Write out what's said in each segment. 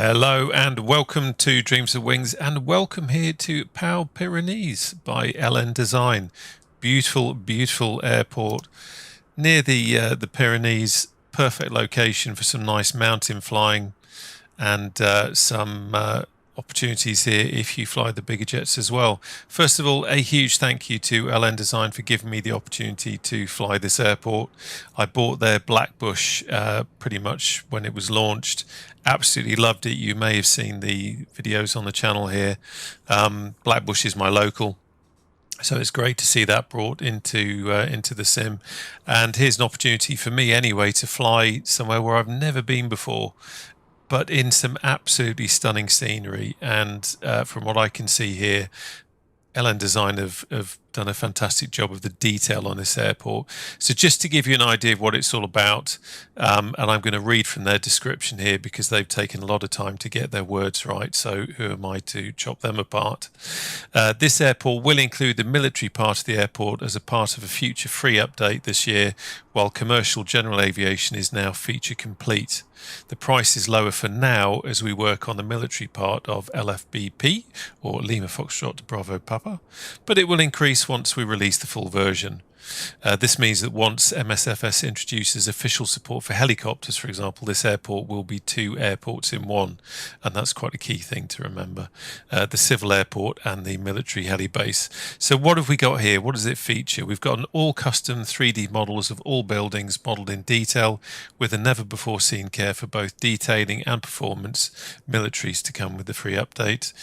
Hello and welcome to Dreams of Wings, and welcome here to Pau Pyrénées by LN Design. Beautiful, beautiful airport near the Pyrenees. Perfect location for some nice mountain flying and some opportunities here if you fly the bigger jets as well. First of all, a huge thank you to LN Design for giving me the opportunity to fly this airport. I bought their Blackbushe pretty much when it was launched. Absolutely loved it. You may have seen the videos on the channel here. Blackbushe is my local, so it's great to see that brought into the sim. And here's an opportunity for me anyway to fly somewhere where I've never been before, but in some absolutely stunning scenery. And from what I can see here, LN Design have done a fantastic job of the detail on this airport. So just to give you an idea of what it's all about, and I'm going to read from their description here because they've taken a lot of time to get their words right, so who am I to chop them apart? This airport will include the military part of the airport as a part of a future free update this year, while commercial general aviation is now feature complete. The price is lower for now as we work on the military part of LFBP, or Lima Foxtrot Bravo Papa, but it will increase once we release the full version. This means that once MSFS introduces official support for helicopters, for example, this airport will be 2 airports in one, and that's quite a key thing to remember. The civil airport and the military heli base. So what have we got here? What does it feature? We've got an all custom 3D models of all buildings modelled in detail with a never before seen care for both detailing and performance. Militaries to come with the free update.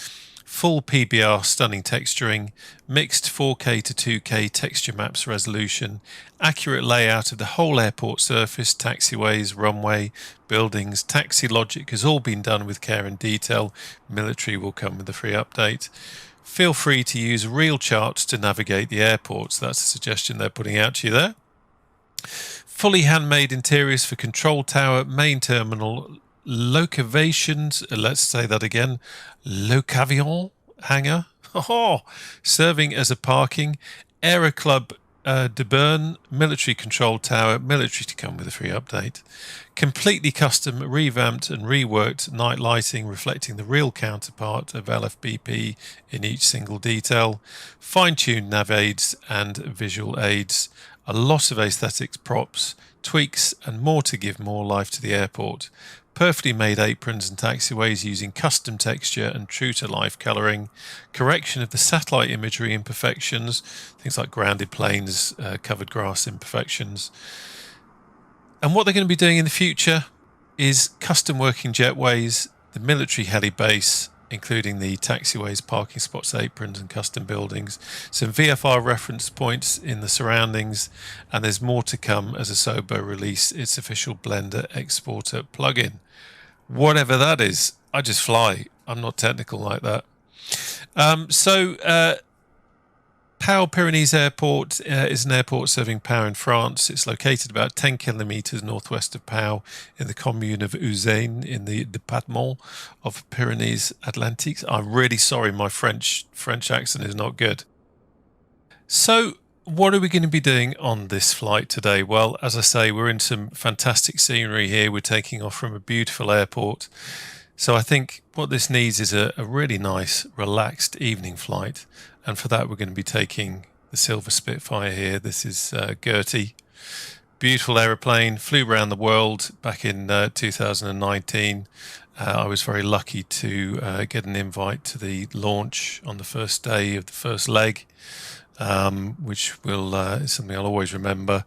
Full PBR stunning texturing, mixed 4K to 2K texture maps resolution, accurate layout of the whole airport surface, taxiways, runway, buildings, taxi logic has all been done with care and detail. Military will come with the free update. Feel free to use real charts to navigate the airports. That's a suggestion they're putting out to you there. Fully handmade interiors for control tower, main terminal, locations, let's say that again, locavion hangar, serving as a parking, Aero Club de Bern, military control tower, military to come with a free update. Completely custom, revamped and reworked night lighting reflecting the real counterpart of LFBP in each single detail, fine-tuned nav aids and visual aids, a lot of aesthetics, props, tweaks and more to give more life to the airport. Perfectly made aprons and taxiways using custom texture and true-to-life colouring, correction of the satellite imagery imperfections, things like grounded planes, covered grass imperfections. And what they're going to be doing in the future is custom working jetways, the military heli base, including the taxiways, parking spots, aprons and custom buildings, some VFR reference points in the surroundings, and there's more to come as Asobo release its official Blender exporter plugin. Whatever that is, I just fly. I'm not technical like that. Pau Pyrénées Airport is an airport serving Pau in France. It's located about 10 kilometers northwest of Pau in the commune of Usain in the département of Pyrénées Atlantiques. I'm really sorry, my French accent is not good. So what are we going to be doing on this flight today? Well, as I say, we're in some fantastic scenery here. We're taking off from a beautiful airport. So I think what this needs is a really nice, relaxed evening flight. And for that, we're going to be taking the Silver Spitfire here. This is Gertie. Beautiful aeroplane, flew around the world back in 2019. I was very lucky to get an invite to the launch on the first day of the first leg, which is something I'll always remember.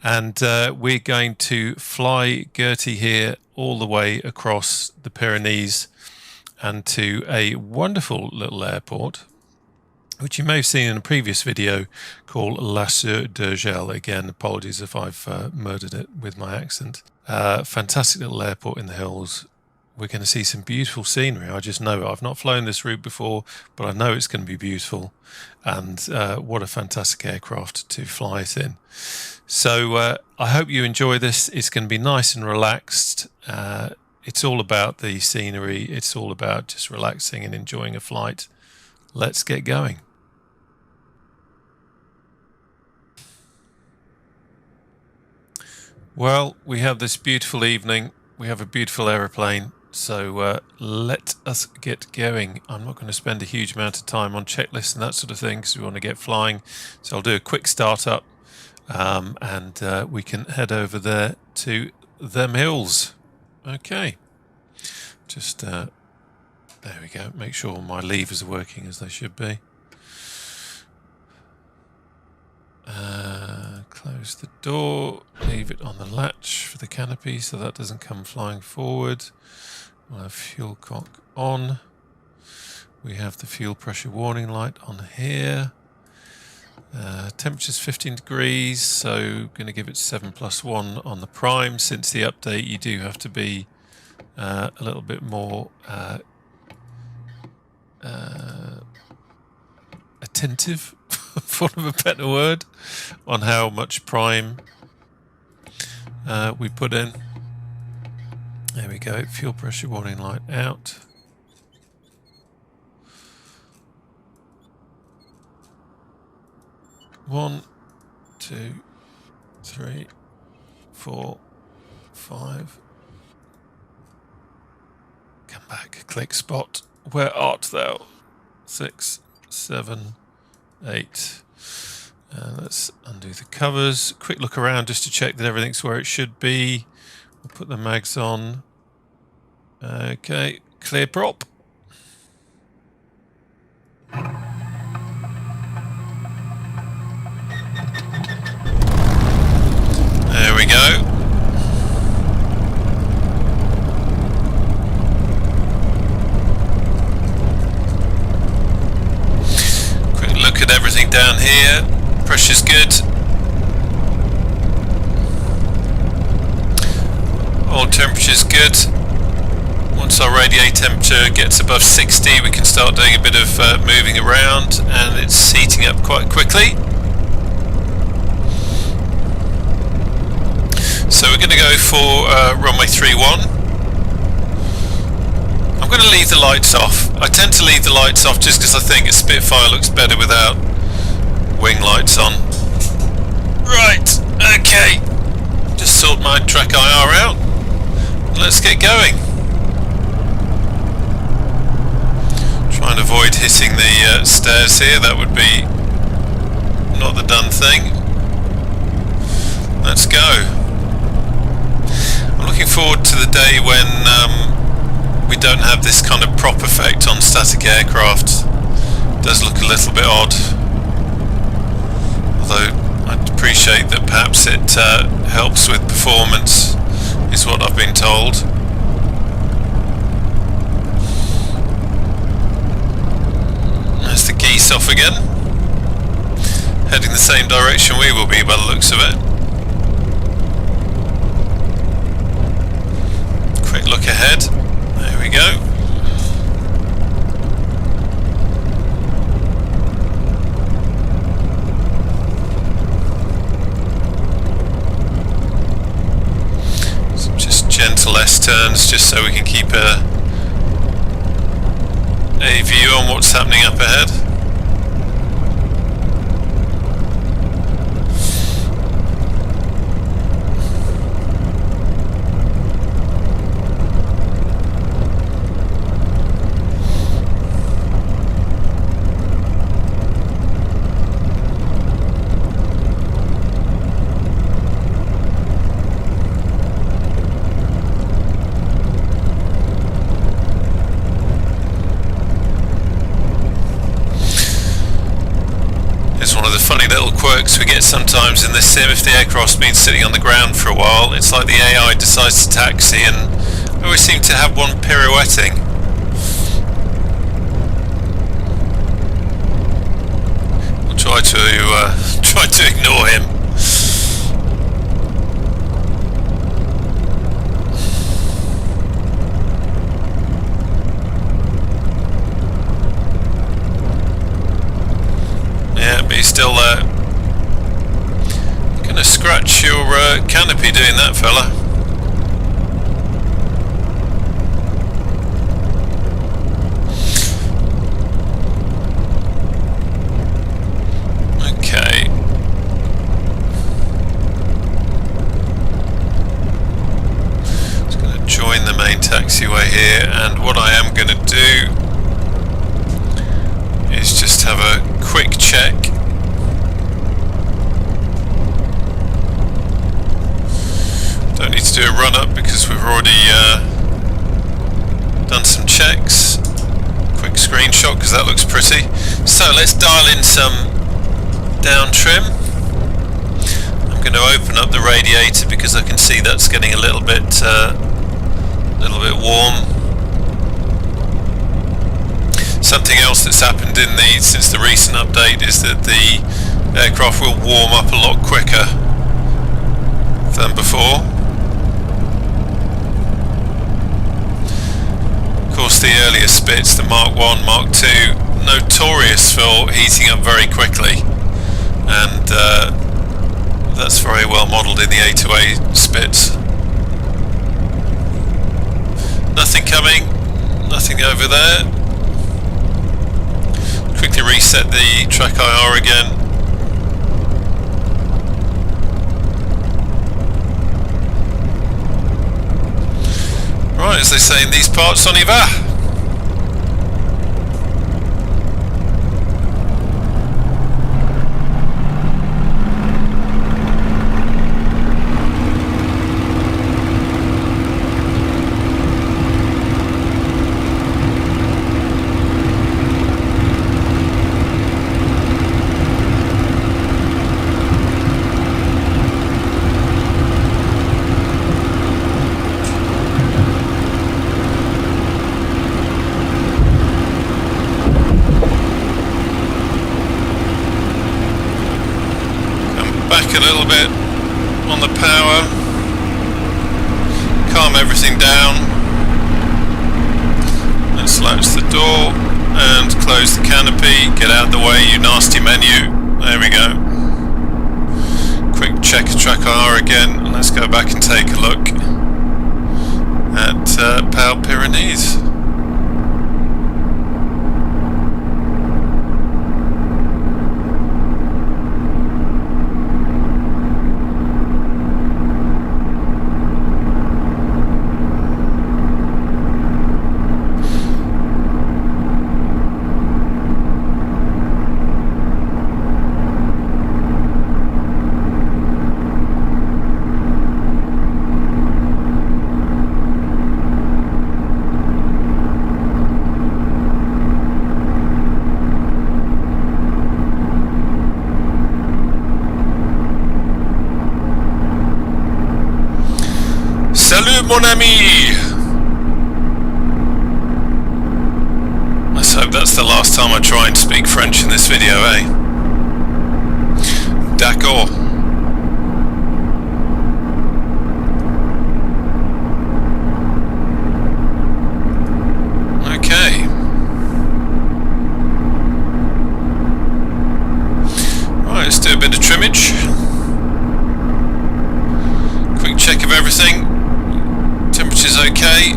And we're going to fly Gertie here all the way across the Pyrenees and to a wonderful little airport, which you may have seen in a previous video, called Seu D'Urgell. Again, apologies if I've murdered it with my accent. Fantastic little airport in the hills. We're going to see some beautiful scenery. I just know it. I've not flown this route before, but I know it's going to be beautiful. And what a fantastic aircraft to fly it in. So I hope you enjoy this. It's going to be nice and relaxed. It's all about the scenery. It's all about just relaxing and enjoying a flight. Let's get going. Well, we have this beautiful evening. We have a beautiful aeroplane. So let us get going. I'm not going to spend a huge amount of time on checklists and that sort of thing because we want to get flying. So I'll do a quick startup and we can head over there to them hills. Okay. Just, there we go. Make sure my levers are working as they should be. Close the door, leave it on the latch for the canopy so that doesn't come flying forward. We'll have fuel cock on. We have the fuel pressure warning light on here. Temperature's 15 degrees, so going to give it 7+1 on the prime. Since the update, you do have to be a little bit more attentive, for want of a better word, on how much prime we put in. There we go, fuel pressure warning light out. One, 2, 3, 4, 5. Come back, click spot. Where art thou? 6, 7, 8. Let's undo the covers. Quick look around just to check that everything's where it should be. We'll put the mags on. Okay, clear prop. There we go. Quick look at everything down here. Pressure's good. Oil temperature's good. Once our radiator temperature gets above 60, we can start doing a bit of moving around, and it's heating up quite quickly. So we're going to go for runway 31. I'm going to leave the lights off. I tend to leave the lights off just because I think a Spitfire looks better without wing lights on. Right, okay. Just sort my track IR out. Let's get going. Try and avoid hitting the stairs here. That would be not the done thing. Let's go. I'm looking forward to the day when we don't have this kind of prop effect on static aircraft. It does look a little bit odd. Although I'd appreciate that perhaps it helps with performance, is what I've been told. There's the geese off again. Heading the same direction we will be by the looks of it. Quick look ahead. There we go. Some just gentle S-turns just so we can keep a view on what's happening up ahead. Quirks we get sometimes in this sim. If the aircraft's been sitting on the ground for a while, it's like the AI decides to taxi, and I always seem to have one pirouetting. I'll try to ignore him. Yeah, but he's still there. Gonna scratch your canopy doing that, fella. Okay. Just gonna join the main taxiway here. what I am going to do is just have a quick check. Don't need to do a run up because we've already done some checks. Quick screenshot because that looks pretty. So let's dial in some down trim. I'm going to open up the radiator because I can see that's getting a little bit warm. Something else that's happened since the recent update is that the aircraft will warm up a lot quicker than before. Of course, the earlier Spits, the Mark 1, Mark 2, notorious for heating up very quickly, and that's very well modelled in the A2A Spits. Nothing coming, nothing over there. Quickly reset the track IR again. Right, as they say in these parts, on y va! A little bit on the power, calm everything down, and slouch the door and close the canopy. Get out the way, you nasty menu. There we go. Quick check of track IR again, and let's go back and take a look at Pau Pyrénées. Salut mon ami! Let's hope that's the last time I try and speak French in this video, eh? D'accord. Okay. Right, let's do a bit of trimmage. Quick check of everything. Temperature's okay.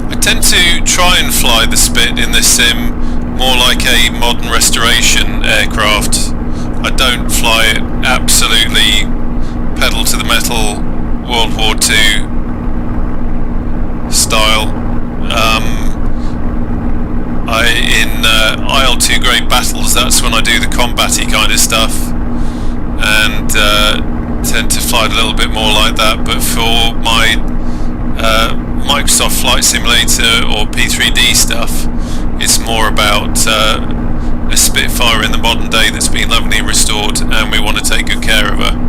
I tend to try and fly the Spit in this sim more like a modern restoration aircraft. I don't fly it absolutely pedal to the metal World War II style. In IL-2 grade battles, that's when I do the combat-y kind of stuff, and tend to fly it a little bit more like that. But for my Microsoft Flight Simulator or P3D stuff, it's more about a Spitfire in the modern day that's been lovingly restored, and we want to take good care of her.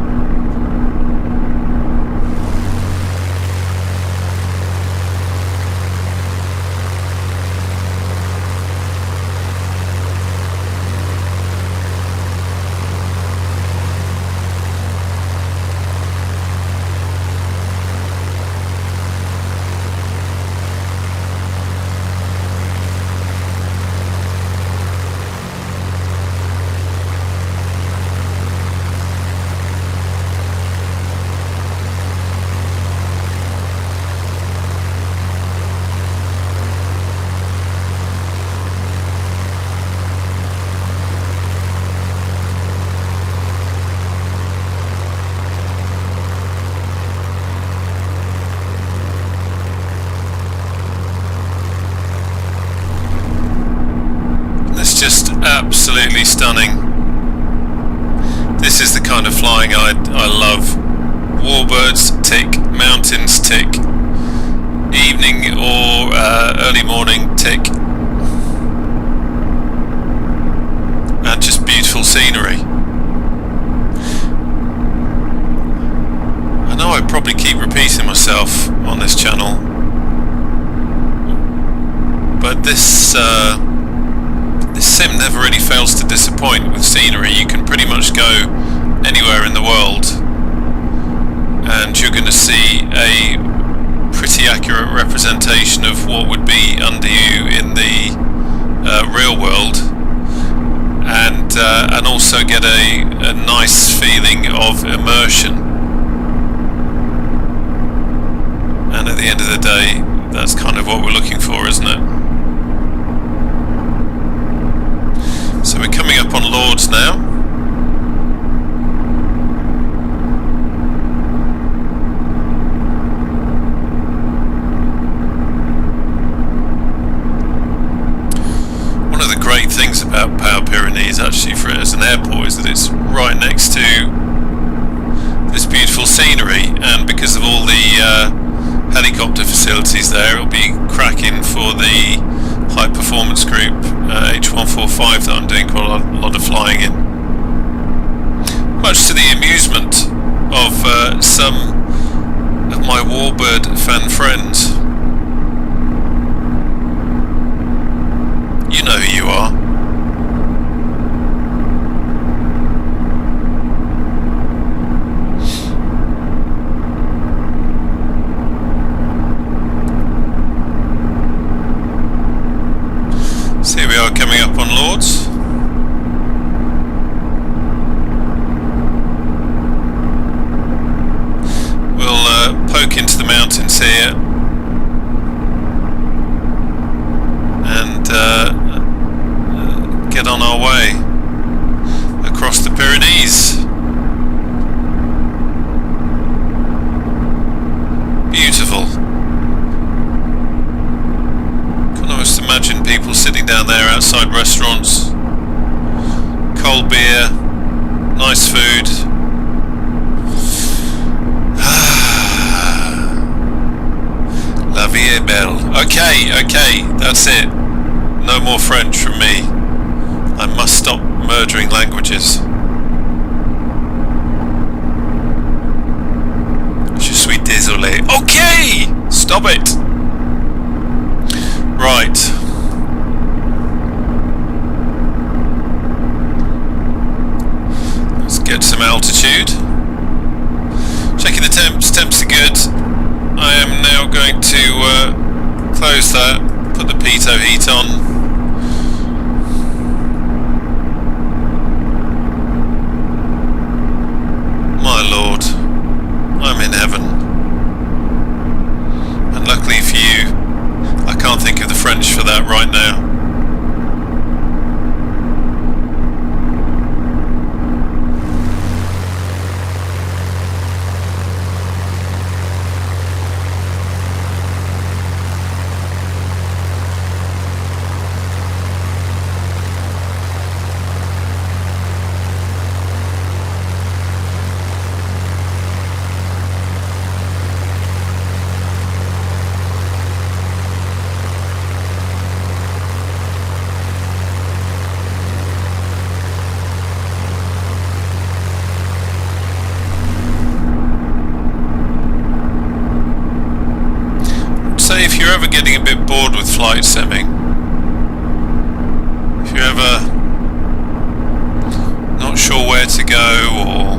absolutely stunning. This is the kind of flying I love. Warbirds, tick. Mountains, tick. Evening or early morning, tick. And just beautiful scenery. I know I probably keep repeating myself on this channel, but this sim never really fails to disappoint with scenery. You can pretty much go anywhere in the world and you're going to see a pretty accurate representation of what would be under you in the real world, and also get a nice feeling of immersion. And at the end of the day, that's kind of what we're looking for, isn't it? So we're coming up on Lords now. One of the great things about Pau Pyrénées, actually, for it as an airport, is that it's right next to this beautiful scenery, and because of all the helicopter facilities there, it'll be cracking for the high performance group H145 that I'm doing quite a lot of flying in, much to the amusement of some of my warbird fan friends. You know who you are. So here we are coming up on Lords. We'll poke into the mountains here and get on our way across the Pyrenees. Beautiful. Imagine people sitting down there outside restaurants, cold beer, nice food. La vie est belle. Okay, that's it. No more French from me. I must stop murdering languages. Je suis désolé. Okay! Stop it! Right. Let's get some altitude. Checking the temps. Temps are good. I am now going to close that, put the pitot heat on. My lord, I'm in heaven. And luckily for you, I can't think of the French for that right now. If you're ever getting a bit bored with flight simming, if you're ever not sure where to go, or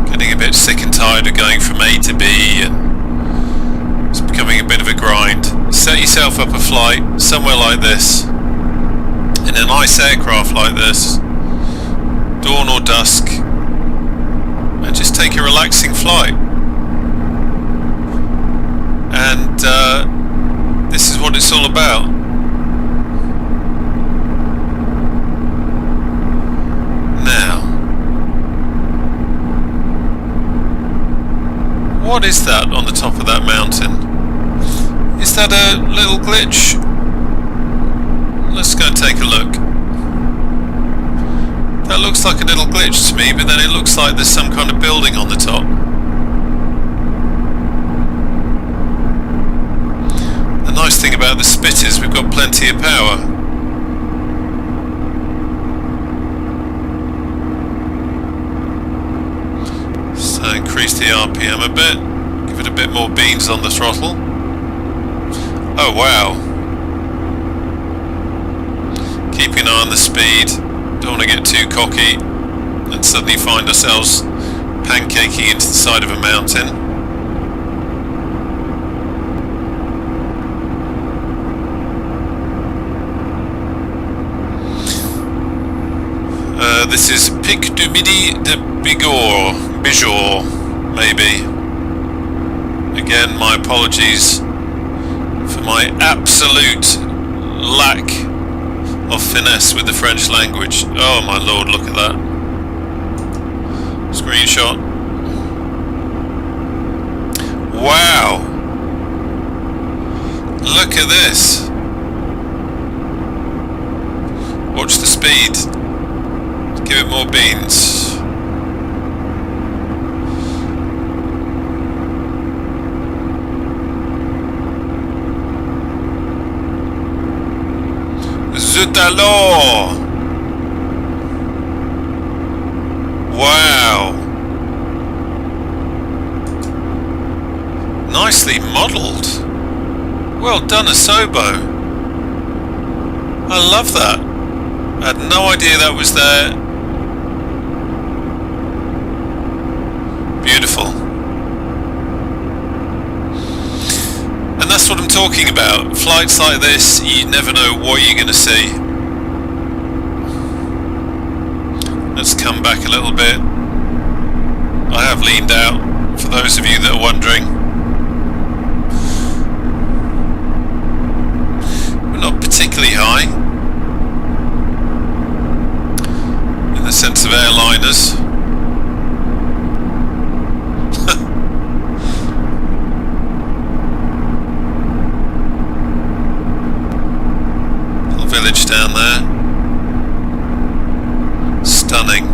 getting a bit sick and tired of going from A to B and it's becoming a bit of a grind, set yourself up a flight somewhere like this, in a nice aircraft like this, dawn or dusk, and just take a relaxing flight. And this is what it's all about. Now, what is that on the top of that mountain? Is that a little glitch? Let's go and take a look. That looks like a little glitch to me, but then it looks like there's some kind of building on the top. The nice thing about the Spit is we've got plenty of power. So increase the RPM a bit, give it a bit more beans on the throttle. Oh wow. Keeping an eye on the speed, don't want to get too cocky and suddenly find ourselves pancaking into the side of a mountain. This is Pic du Midi de Bigorre, maybe. Again, my apologies for my absolute lack of finesse with the French language. Oh my lord, look at that. Screenshot. Wow. Look at this. Watch the speed. Give it more beans. Zut alors! Wow! Nicely modelled. Well done, Asobo. I love that. I had no idea that was there. Beautiful. And that's what I'm talking about. Flights like this, you never know what you're going to see. Let's come back a little bit. I have leaned out, for those of you that are wondering. We're not particularly high, in the sense of airliners. Village down there. Stunning.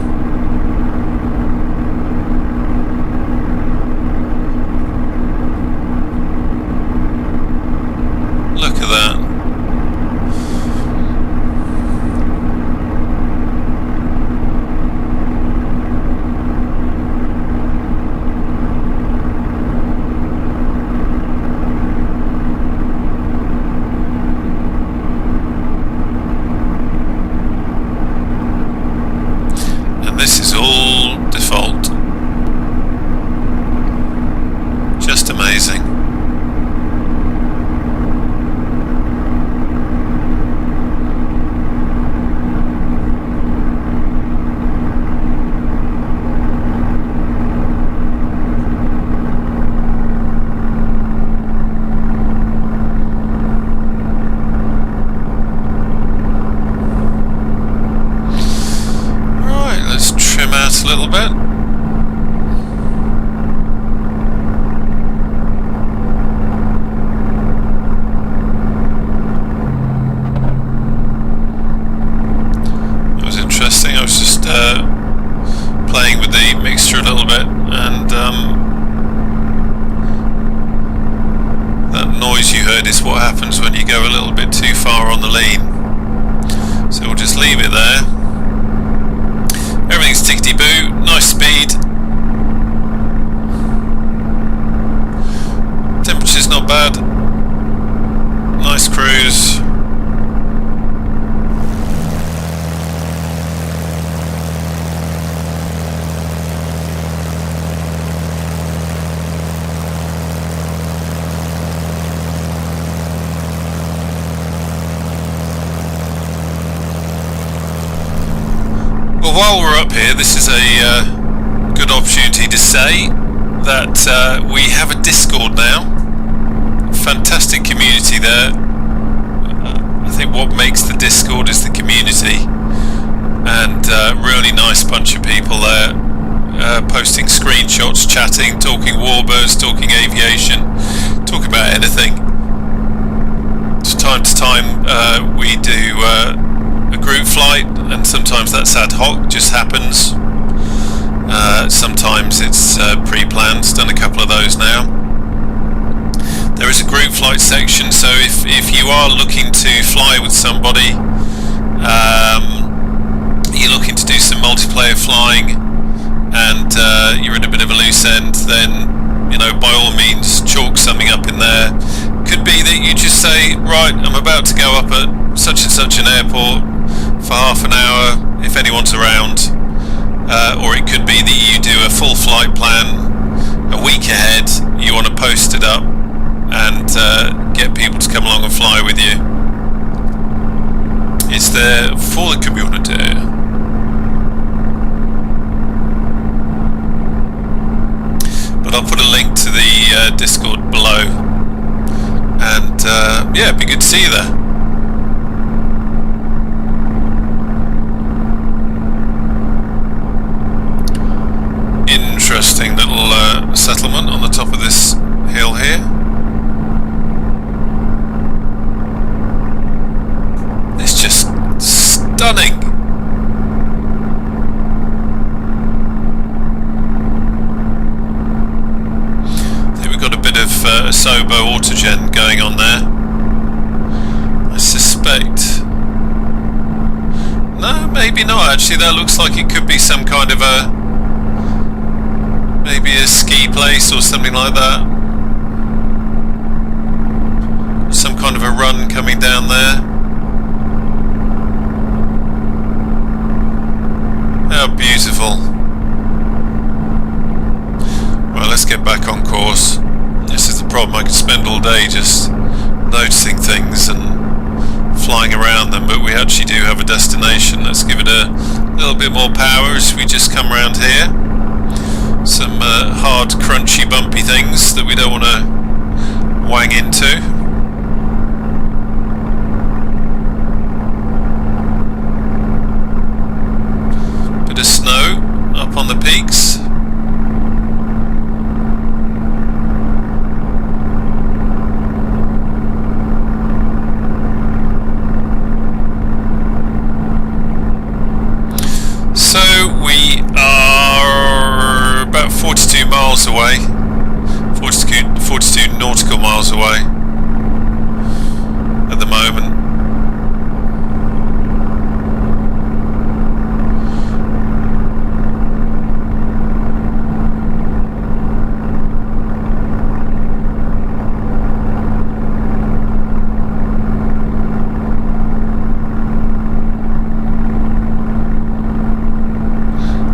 Look at that. This is all default. Just amazing. A little bit. It was interesting. I was just playing with the mixture a little bit, and that noise you heard is what happens when you go a little bit too far on the lean. So we'll just leave it there. Everything's tickety-boo, nice speed. Temperature's not bad. Nice cruise. Well, while we're up here, this is a good opportunity to say that we have a Discord now. Fantastic community there. I think what makes the Discord is the community, and really nice bunch of people there, posting screenshots, chatting, talking warbirds, talking aviation, talking about anything. So time to time we do a group flight, and and sometimes that's ad hoc, just happens. Sometimes it's pre-planned, done a couple of those now. There is a group flight section, so if you are looking to fly with somebody, you're looking to do some multiplayer flying, and you're in a bit of a loose end, then by all means chalk something up in there. Could be that you just say, right, I'm about to go up at such and such an airport for half an hour if anyone's around, or it could be that you do a full flight plan a week ahead. You want to post it up and get people to come along and fly with you. It's there for the community. But I'll put a link to the Discord below, and yeah, it'd be good to see you there. Interesting little settlement on the top of this hill here. It's just stunning. Sobo autogen going on there. I suspect. No, maybe not actually. That looks like it could be some kind of maybe a ski place or something like that. Some kind of a run coming down there. How beautiful. Well, let's get back on course. This is the problem, I could spend all day just noticing things and flying around them, but we actually do have a destination. Let's give it a little bit more power as we just come around here. Some hard, crunchy, bumpy things that we don't want to wang into. Bit of snow up on the peaks. Away, 42 nautical miles away at the moment.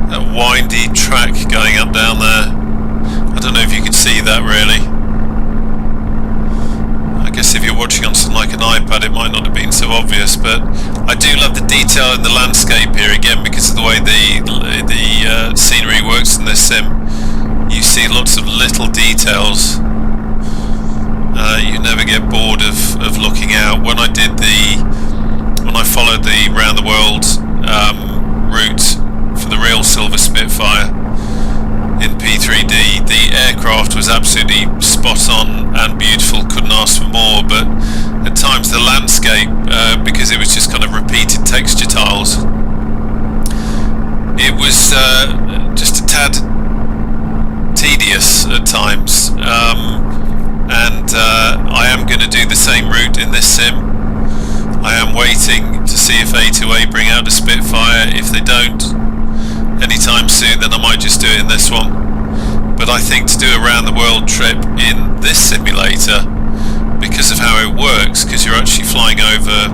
That windy track going up down there. I don't know if you can see that really. I guess if you're watching on something like an iPad it might not have been so obvious, but I do love the detail in the landscape here again because of the way the scenery works in this sim. You see lots of little details. You never get bored of looking out. When I followed the round the world route for the real Silver Spitfire in P3D, the aircraft was absolutely spot on and beautiful, couldn't ask for more, but at times the landscape, because it was just kind of repeated texture tiles, it was just a tad tedious at times, and I am going to do the same route in this sim. I am waiting to see if A2A bring out a Spitfire. If they don't anytime soon, then I might just do it in this one. But I think to do a round the world trip in this simulator, because of how it works, because you're actually flying over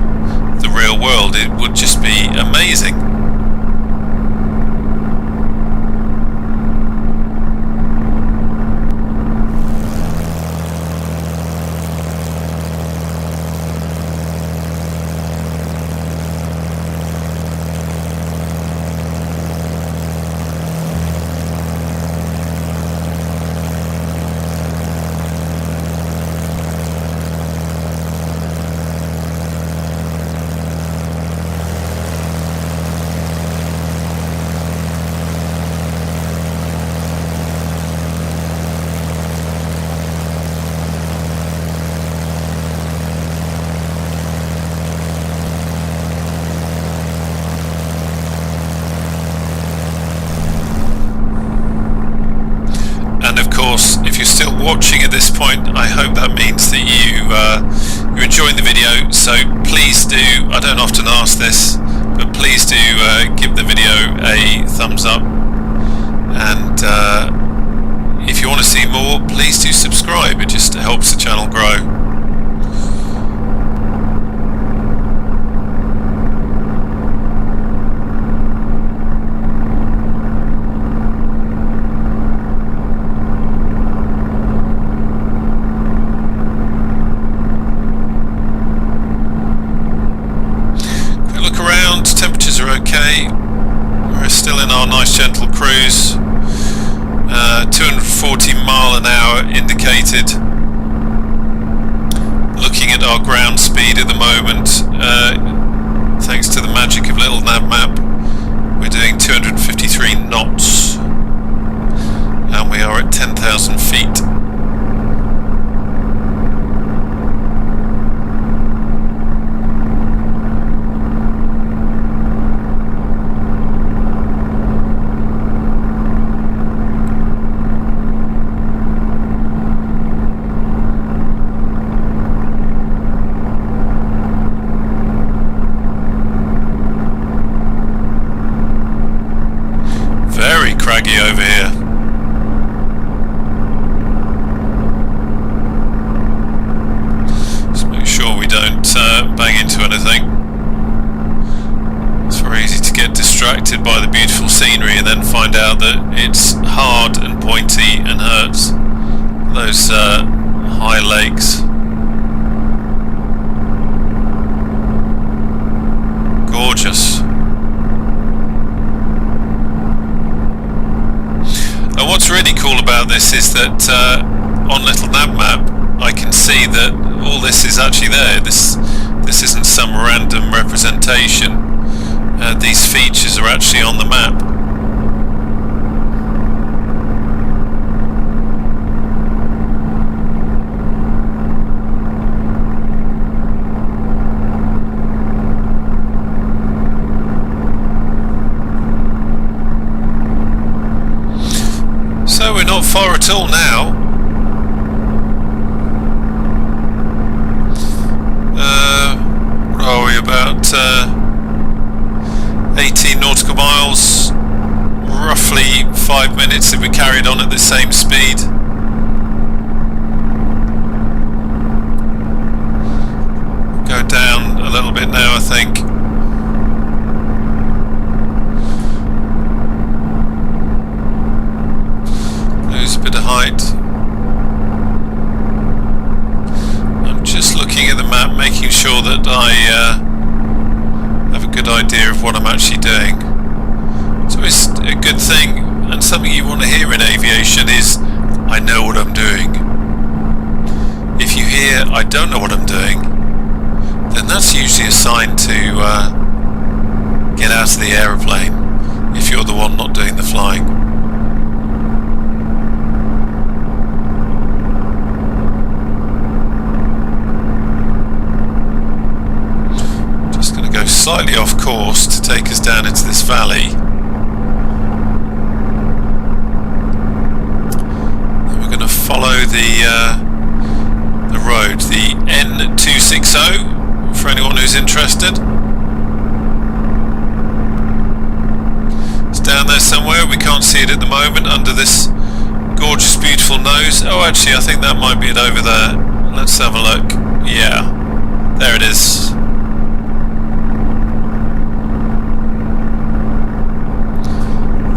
the real world, it would just be amazing. watching at this point, I hope that means that you're enjoying the video. So please do, I don't often ask this, but please do give the video a thumbs up, and if you want to see more, please do subscribe. It just helps the channel grow. Okay, we're still in our nice gentle cruise, 240 mile an hour indicated. Looking at our ground speed at the moment, thanks to the magic of little nav map, we're doing 253 knots and we are at 10,000 feet. Craggy over here. Just make sure we don't bang into anything. It's very easy to get distracted by the beautiful scenery and then find out that it's hard and pointy and hurts. Those high lakes. Gorgeous. And what's really cool about this is that on little nav map I can see that all this is actually there. This isn't some random representation. These features are actually on the map. So we're not far at all now. What are we, about 18 nautical miles, roughly 5 minutes if we carried on at the same speed. Go down a little bit now, I think. Lose a bit of height. I'm just looking at the map, making sure that I have a good idea of what I'm actually doing. So it's a good thing, and something you want to hear in aviation is, I know what I'm doing. If you hear, I don't know what I'm doing, then that's usually a sign to get out of the aeroplane, if you're the one not doing the flying. Go slightly off course to take us down into this valley. Then we're going to follow the road, the N260, for anyone who's interested. It's down there somewhere. We can't see it at the moment under this gorgeous, beautiful nose. Oh, actually, I think that might be it over there. Let's have a look. Yeah, there it is.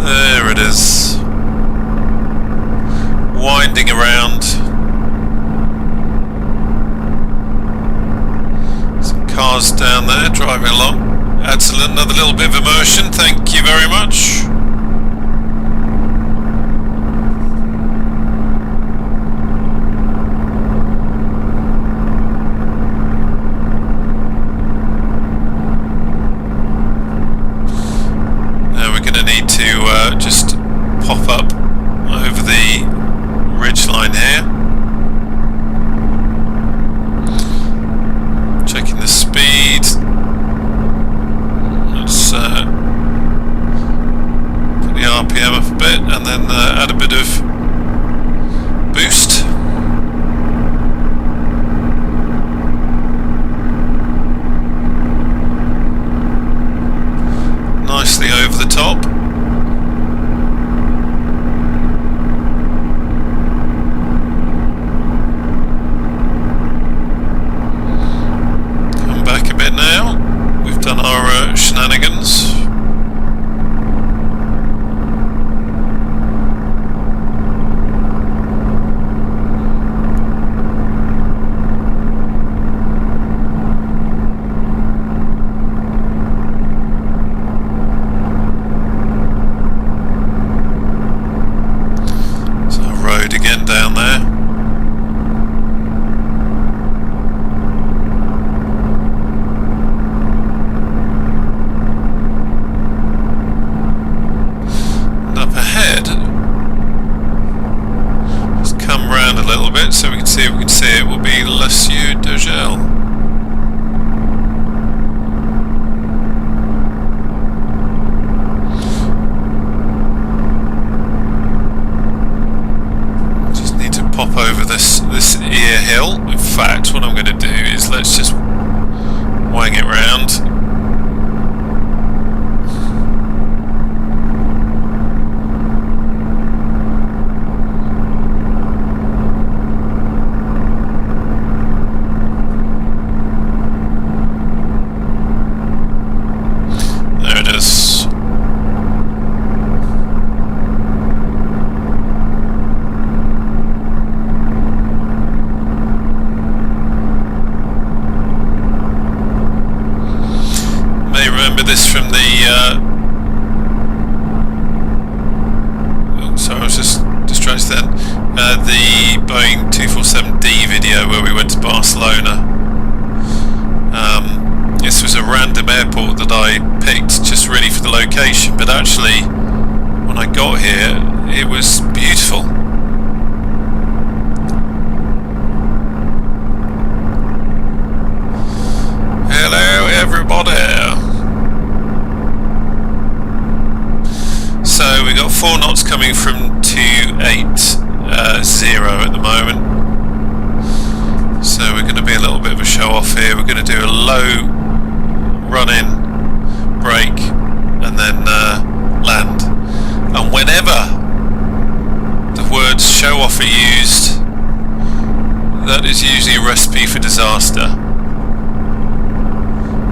There it is, winding around. Some cars down there driving along. Adds another little bit of immersion. Thank you very much. Just pop up over the ridge line here, checking the speed. Let's so we can see it, will be Seu D'Urgell. Pop over this ear hill. In fact, what I'm going to do is let's just wang it round. There it is. This from the oh, sorry, I was just distracted then. The Boeing 247D video where we went to Barcelona. This was a random airport that I picked just really for the location, but actually when I got here it was beautiful. Hello everybody. So we got 4 knots coming from 280 at the moment. So we're going to be a little bit of a show off here. We're going to do a low run in, brake, and then land. And whenever the words show off are used, that is usually a recipe for disaster.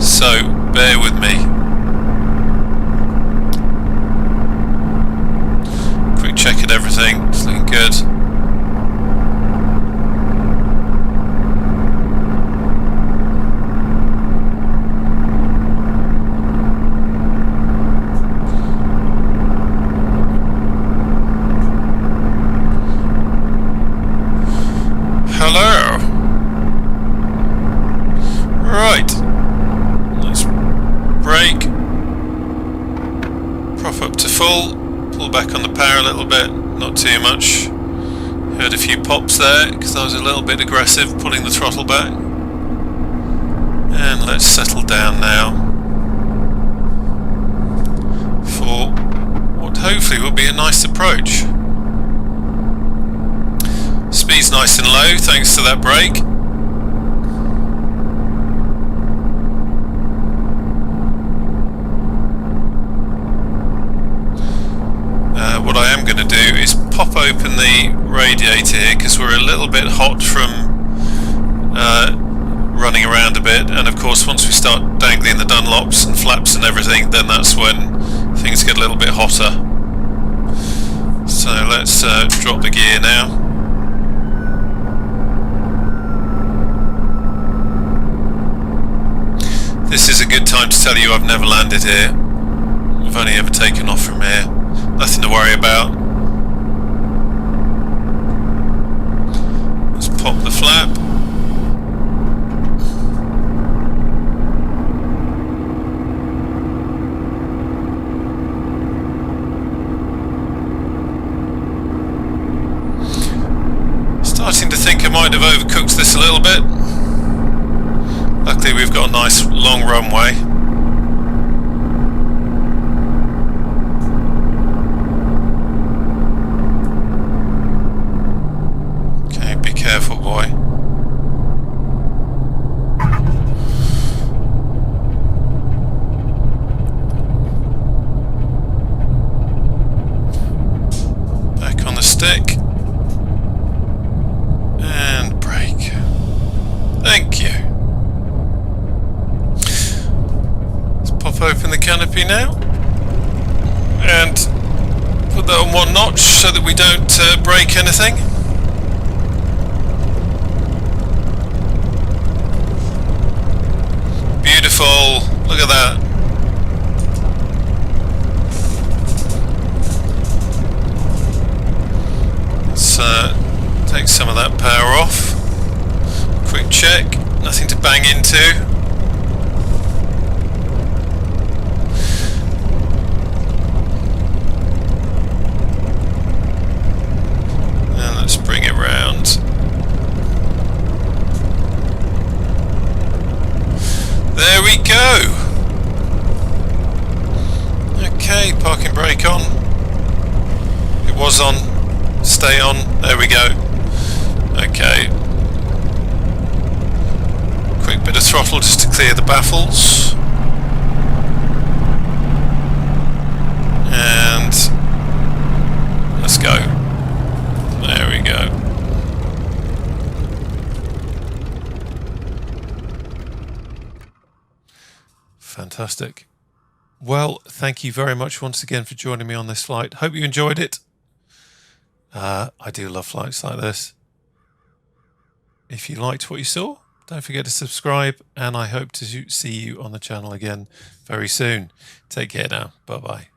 So bear with me. Checking everything, it's looking good. Hello. Right. Let's brake. Prop up to full. Pull back on the power a little bit, not too much. Heard a few pops there because I was a little bit aggressive pulling the throttle back. And let's settle down now for what hopefully will be a nice approach. Speed's nice and low thanks to that brake. What I am going to do is pop open the radiator here because we're a little bit hot from running around a bit, and of course once we start dangling the Dunlops and flaps and everything, then that's when things get a little bit hotter. So let's drop the gear now. This is a good time to tell you I've never landed here. I've only ever taken off from here. Nothing to worry about. Let's pop the flap. Starting to think I might have overcooked this a little bit. Luckily we've got a nice long runway. Careful, boy. Back on the stick. And brake. Thank you. Let's pop open the canopy now. And put that on 1 notch so that we don't break anything. Beautiful, look at that. Let's take some of that power off. Quick check, nothing to bang into. And let's bring it round. stay on. There we go. Okay. Quick bit of throttle just to clear the baffles. And let's go. There we go. Fantastic. Well, thank you very much once again for joining me on this flight. Hope you enjoyed it. I do love flights like this. If you liked what you saw, don't forget to subscribe, and I hope to see you on the channel again very soon. Take care now. Bye-bye.